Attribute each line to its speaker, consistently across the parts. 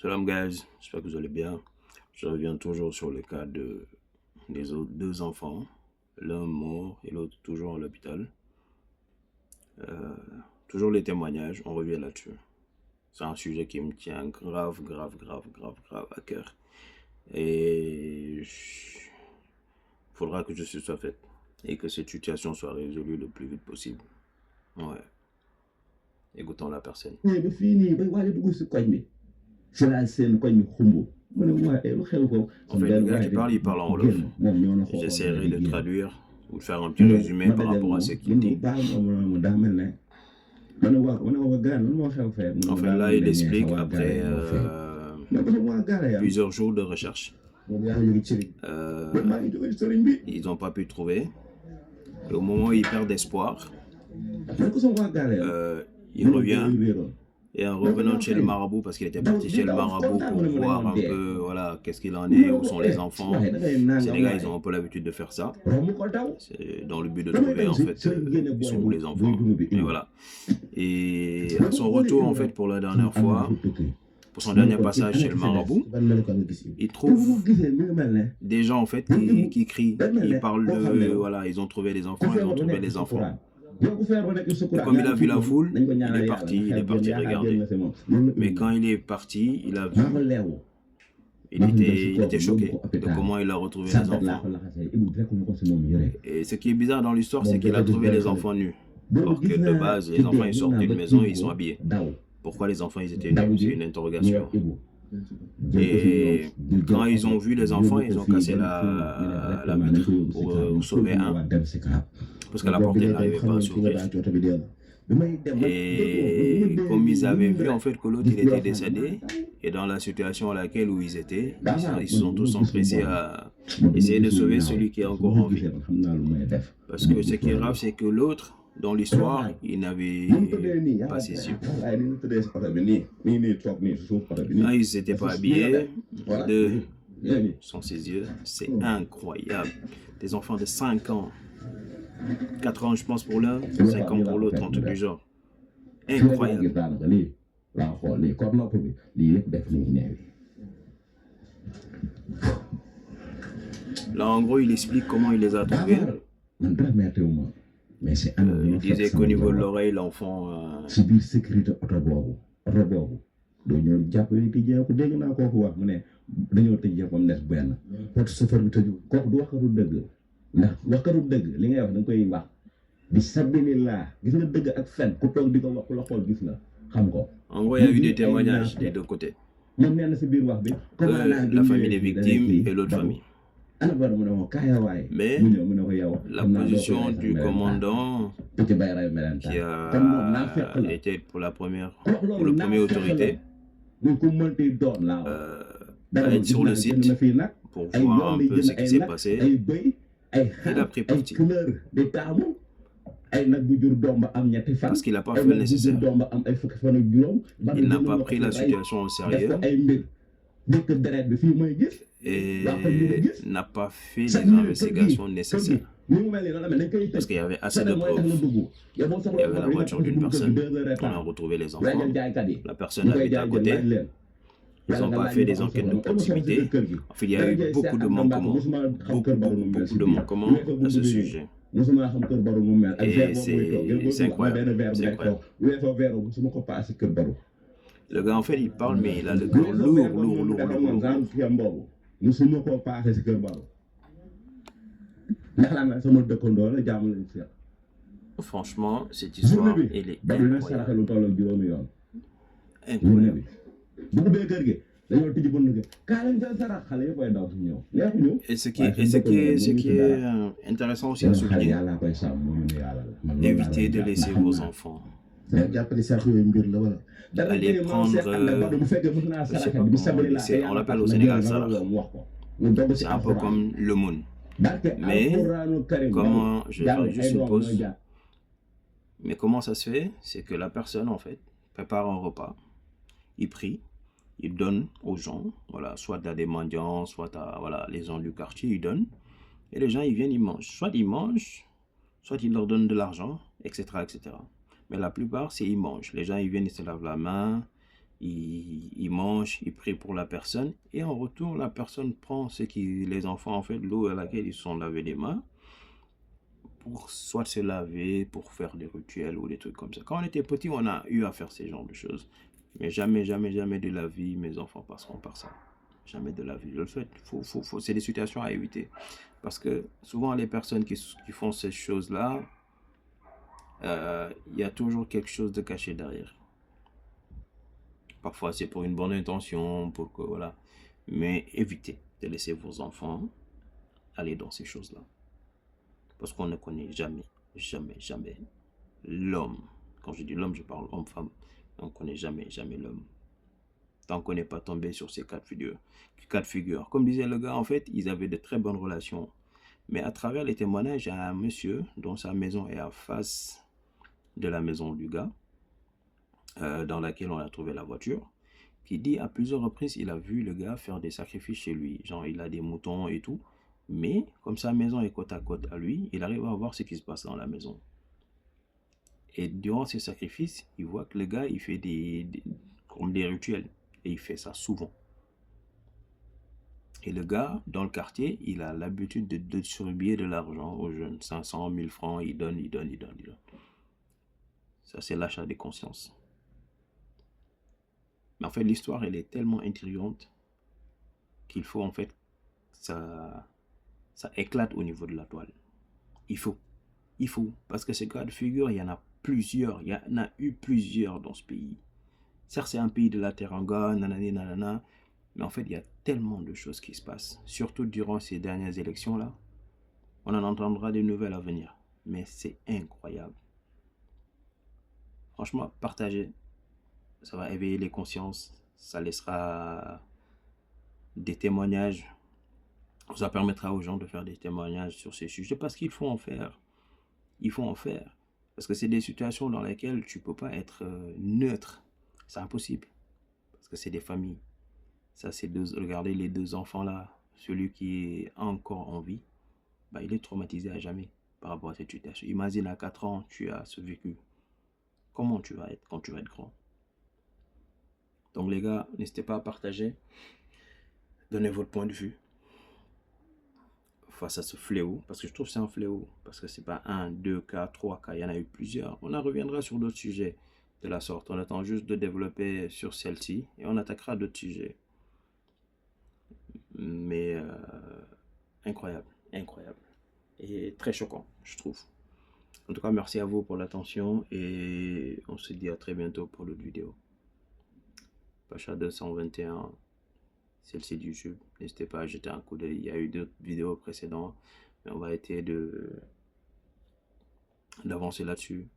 Speaker 1: Salam guys, j'espère que vous allez bien. Je reviens toujours sur le cas des autres deux enfants, l'un mort et l'autre toujours à l'hôpital. Toujours les témoignages, on revient là-dessus. C'est un sujet qui me tient grave à cœur. Et il faudra que justice soit faite et que cette situation soit résolue le plus vite possible. Ouais. Écoutons la personne. En fait, le gars qui parle, il parle en wolof. J'essaierai de traduire ou de faire un petit résumé par rapport à ce qu'il dit. En fait, là, il explique après plusieurs jours de recherche. Ils n'ont pas pu trouver. Et au moment où il perd espoir, il revient. Et en revenant chez le marabout, parce qu'il était parti chez le marabout pour voir un peu, voilà, qu'est-ce qu'il en est, où sont les enfants. Les gars, ils ont un peu l'habitude de faire ça. C'est dans le but de trouver, en fait, où sont où les enfants. Et voilà. Et à son retour, en fait, pour la dernière fois, pour son dernier passage chez le marabout, il trouve des gens, en fait, qui crient. Ils parlent de, voilà, ils ont trouvé les enfants, ils ont trouvé les enfants. Et comme il a vu la foule, il est parti regarder. Mais quand il est parti, il a vu, il était choqué de comment il a retrouvé les enfants. Et ce qui est bizarre dans l'histoire, c'est qu'il a trouvé les enfants nus. Alors que de base, les enfants ils sortent d'une maison et ils sont habillés. Pourquoi les enfants ils étaient nus? C'est une interrogation. Et quand ils ont vu les enfants, ils ont cassé la vitre pour sauver un. Parce que la porte n'arrivait pas à s'ouvrir. Et comme ils avaient vu en fait que l'autre il était décédé, et dans la situation à laquelle où ils étaient, ils se sont tous empressés à essayer de sauver celui qui est encore en vie. Parce que ce qui est grave, c'est que l'autre, dans l'histoire, il n'avait pas ses yeux. Là, ils n'étaient pas habillés, sans ses yeux. C'est incroyable. Des enfants de 5 ans. 4 ans, je pense, pour l'un, 5 ans pour l'autre, en tout du genre. Incroyable. Là, en gros, il explique comment il les a trouvés. Il disait qu'au niveau de l'oreille, l'enfant...
Speaker 2: ndax waxkatu dëgg li ngay wax da nga koy wax bi sabilillah gis nga dëgg ak fen ku toog di ko wax ku la xool gis la xam ko.
Speaker 1: En gros, il y a eu des témoignages des deux côtés.
Speaker 2: moom nee na si biir wax bi.
Speaker 1: La famille des victimes et l'autre famille. Mais la position du commandant qui a été pour le premier autorité à être sur le site pour voir un peu ce qui s'est passé. Il a pris parti. Parce qu'il n'a pas fait le nécessaire. Il n'a pas pris la situation au sérieux. Et n'a pas fait les investigations nécessaires. Parce qu'il y avait assez de preuves. Il y avait la voiture d'une personne. On a retrouvé les enfants. La personne habite à côté. Ils n'ont pas fait des enquêtes de proximité. En fait, il y a eu beaucoup de manquements. Beaucoup de manquements à ce sujet. Et c'est incroyable. C'est incroyable. Le gars, en fait, il parle, mais il a le cœur lourd. Franchement, cette histoire, elle est incroyable. Incroyable. Et ce qui est intéressant aussi à souligner, évitez de laisser vos enfants aller prendre, on l'appelle au Sénégal Salah. C'est un peu comme le monde. Mais comment, je vais faire juste une pause. Mais comment ça se fait? C'est que la personne en fait prépare un repas, il prie, il donne aux gens, voilà, soit à des mendiants, soit à voilà, les gens du quartier, il donne. Et les gens ils viennent, ils mangent. Soit ils mangent, soit ils leur donnent de l'argent, etc., etc. Mais la plupart, c'est ils mangent. Les gens, ils viennent, ils se lavent la main, ils mangent, ils prient pour la personne. Et en retour, la personne prend les enfants, en fait, l'eau à laquelle ils se sont lavés les mains, pour soit se laver, pour faire des rituels ou des trucs comme ça. Quand on était petit, on a eu à faire ces genres de choses. Mais jamais, jamais, jamais de la vie, mes enfants passeront par ça. Jamais de la vie. Le fait, c'est des situations à éviter. Parce que souvent, les personnes qui font ces choses-là, il y a toujours quelque chose de caché derrière. Parfois, c'est pour une bonne intention, pour que, voilà. Mais évitez de laisser vos enfants aller dans ces choses-là. Parce qu'on ne connaît jamais, jamais, jamais l'homme. Quand je dis l'homme, je parle homme-femme. On ne connaît jamais, jamais l'homme. Tant qu'on n'est pas tombé sur ces cas de figure. Comme disait le gars, en fait, ils avaient de très bonnes relations. Mais à travers les témoignages, il y a un monsieur dont sa maison est en face de la maison du gars, dans laquelle on a trouvé la voiture, qui dit à plusieurs reprises, il a vu le gars faire des sacrifices chez lui. Genre, il a des moutons et tout. Mais, comme sa maison est côte à côte à lui, il arrive à voir ce qui se passe dans la maison. Et durant ces sacrifices, il voit que le gars, il fait comme des rituels. Et il fait ça souvent. Et le gars, dans le quartier, il a l'habitude de distribuer de l'argent aux jeunes. 500, 1000 francs, il donne. Ça, c'est l'achat des consciences. Mais en fait, l'histoire, elle est tellement intrigante qu'il faut, en fait, ça éclate au niveau de la toile. Il faut. Parce que ces cas de figure, il y en a plusieurs. Il y en a eu plusieurs dans ce pays. Certes, c'est un pays de la Teranga, nanana, mais en fait, il y a tellement de choses qui se passent. Surtout durant ces dernières élections-là. On en entendra des nouvelles à venir. Mais c'est incroyable. Franchement, partagez. Ça va éveiller les consciences. Ça laissera des témoignages. Ça permettra aux gens de faire des témoignages sur ces sujets parce qu'il faut en faire. Il faut en faire. Parce que c'est des situations dans lesquelles tu ne peux pas être neutre. C'est impossible. Parce que c'est des familles. Ça, c'est regardez les deux enfants là. Celui qui est encore en vie, bah, il est traumatisé à jamais par rapport à cette situation. Imagine à 4 ans, tu as ce vécu. Comment tu vas être quand tu vas être grand? Donc les gars, n'hésitez pas à partager. Donnez votre point de vue face à ce fléau. Parce que je trouve que c'est un fléau. Parce que c'est pas 1, 2 cas, 3 cas. Il y en a eu plusieurs. On en reviendra sur d'autres sujets de la sorte. On attend juste de développer sur celle-ci. Et on attaquera d'autres sujets. Mais incroyable. Et très choquant, je trouve. En tout cas, merci à vous pour l'attention. Et on se dit à très bientôt pour l'autre vidéo. Pacha 221, celle-ci de YouTube. N'hésitez pas à jeter un coup d'œil. Il y a eu d'autres vidéos précédentes, mais on va essayer d'avancer là-dessus,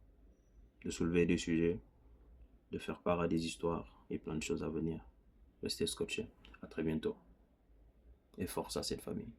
Speaker 1: de soulever des sujets, de faire part à des histoires et plein de choses à venir. Restez scotchés. À très bientôt. Et force à cette famille.